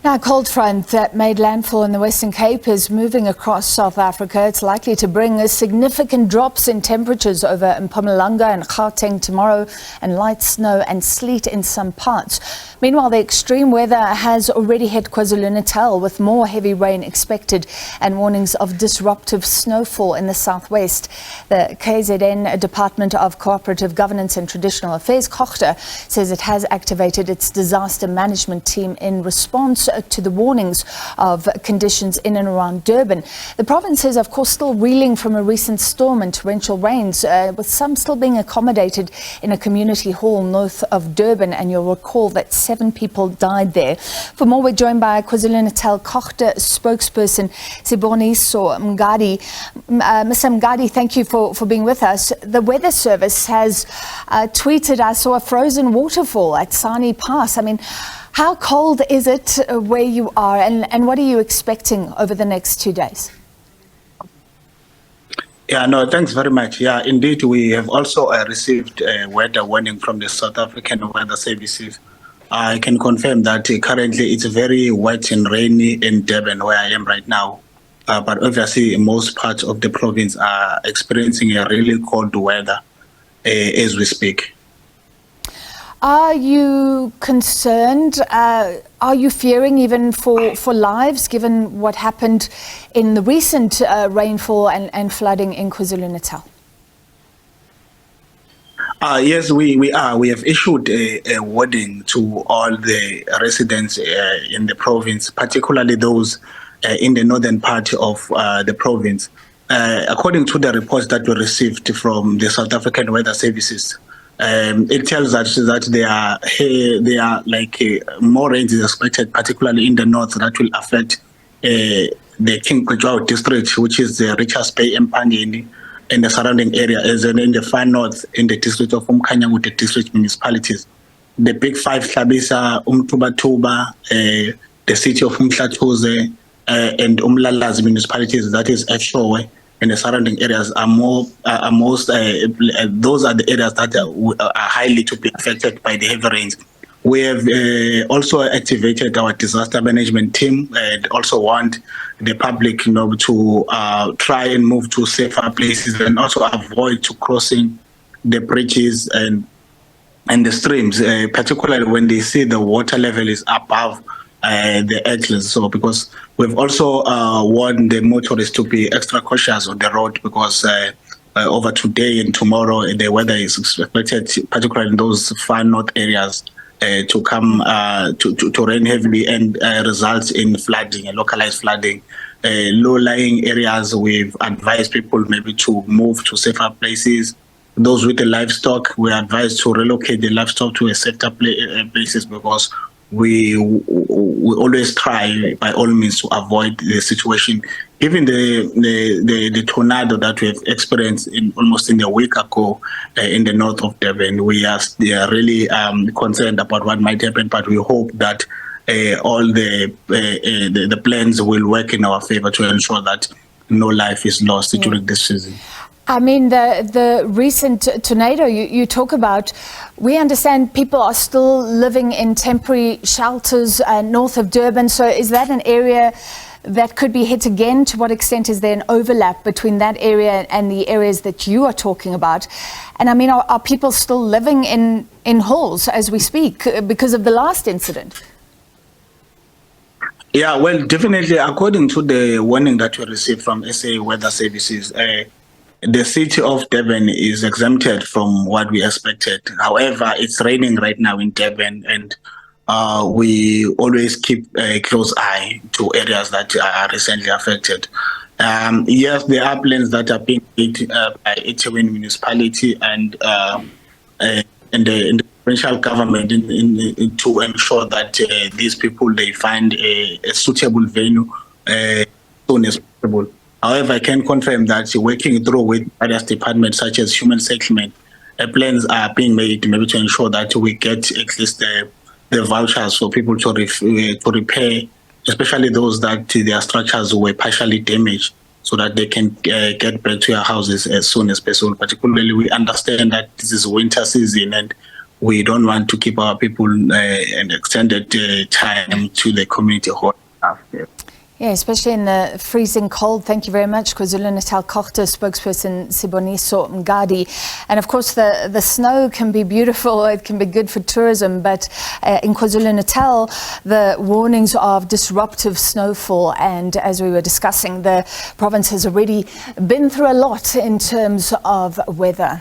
Now, a cold front that made landfall in the Western Cape is moving across South Africa. It's likely to bring significant drops in temperatures over Mpumalanga and Gauteng tomorrow, and light snow and sleet in some parts. Meanwhile, the extreme weather has already hit KwaZulu-Natal, with more heavy rain expected and warnings of disruptive snowfall in the southwest. The KZN Department of Cooperative Governance and Traditional Affairs, COGTA, says it has activated its disaster management team in response to the warnings of conditions in and around Durban. The province is, of course, still reeling from a recent storm and torrential rains, with some still being accommodated in a community hall north of Durban, and you'll recall that 7 people died there. For more, we're joined by KwaZulu-Natal COGTA spokesperson Siboniso Mngadi. Mr. Mngadi, thank you for being with us. The Weather Service has tweeted, I saw a frozen waterfall at Sani Pass. I mean, how cold is it where you are, and what are you expecting over the next 2 days? Yeah, no, thanks very much. Yeah, indeed, we have also received a weather warning from the South African Weather Services. I can confirm that currently it's very wet and rainy in Durban, where I am right now. But obviously, most parts of the province are experiencing a really cold weather as we speak. Are you concerned? Are you fearing even for lives, given what happened in the recent rainfall and flooding in KwaZulu-Natal? Yes, we are. We have issued a warning to all the residents in the province, particularly those in the northern part of the province. According to the reports that we received from the South African Weather Services, it tells us that there are more rains is expected, particularly in the north, that will affect the King Kujau district, which is the Richards Bay, Empangeni, and the surrounding area, as in the far north, in the district of Umkhanyawo, the district municipalities. The big 5, Hlabisa, Umtubatuba, the city of Umhlathuze, and Umlalazi municipalities, that is Eshowe, and the surrounding areas are those are the areas that are highly to be affected by the heavy rains. We have also activated our disaster management team and also want the public, to try and move to safer places and also avoid to crossing the bridges and the streams, particularly when they see the water level is above the edges. So because we've also warned the motorists to be extra cautious on the road, because over today and tomorrow the weather is expected, particularly in those far north areas, to come to rain heavily and result in flooding and localized flooding. Low-lying areas, we've advised people maybe to move to safer places. Those with the livestock, we advise to relocate the livestock to a safer places, because we always try by all means to avoid the situation. Given the tornado that we have experienced almost in a week ago in the north of Durban, we are really concerned about what might happen, but we hope that all the plans will work in our favor to ensure that no life is lost during this season. I mean, the recent tornado you talk about, we understand people are still living in temporary shelters north of Durban. So is that an area that could be hit again? To what extent is there an overlap between that area and the areas that you are talking about? And I mean, are people still living in halls as we speak because of the last incident? Yeah, well, definitely, according to the warning that we received from SA Weather Services, the city of Durban is exempted from what we expected. However, it's raining right now in Durban, and we always keep a close eye to areas that are recently affected. Yes, there are plans that are being made by Ethekwini municipality and the provincial government to ensure that these people, they find a suitable venue as soon as possible. However, I can confirm that working through with various departments such as human settlement, plans are being made maybe to ensure that we get at least the vouchers for people to repair, especially those that their structures were partially damaged, so that they can get back to their houses as soon as possible. Particularly, we understand that this is winter season and we don't want to keep our people an extended time to the community hall staff. Yeah, especially in the freezing cold. Thank you very much, KwaZulu-Natal COGTA spokesperson Siboniso Mgadi. And of course, the snow can be beautiful. It can be good for tourism. But in KwaZulu-Natal, the warnings of disruptive snowfall. And as we were discussing, the province has already been through a lot in terms of weather.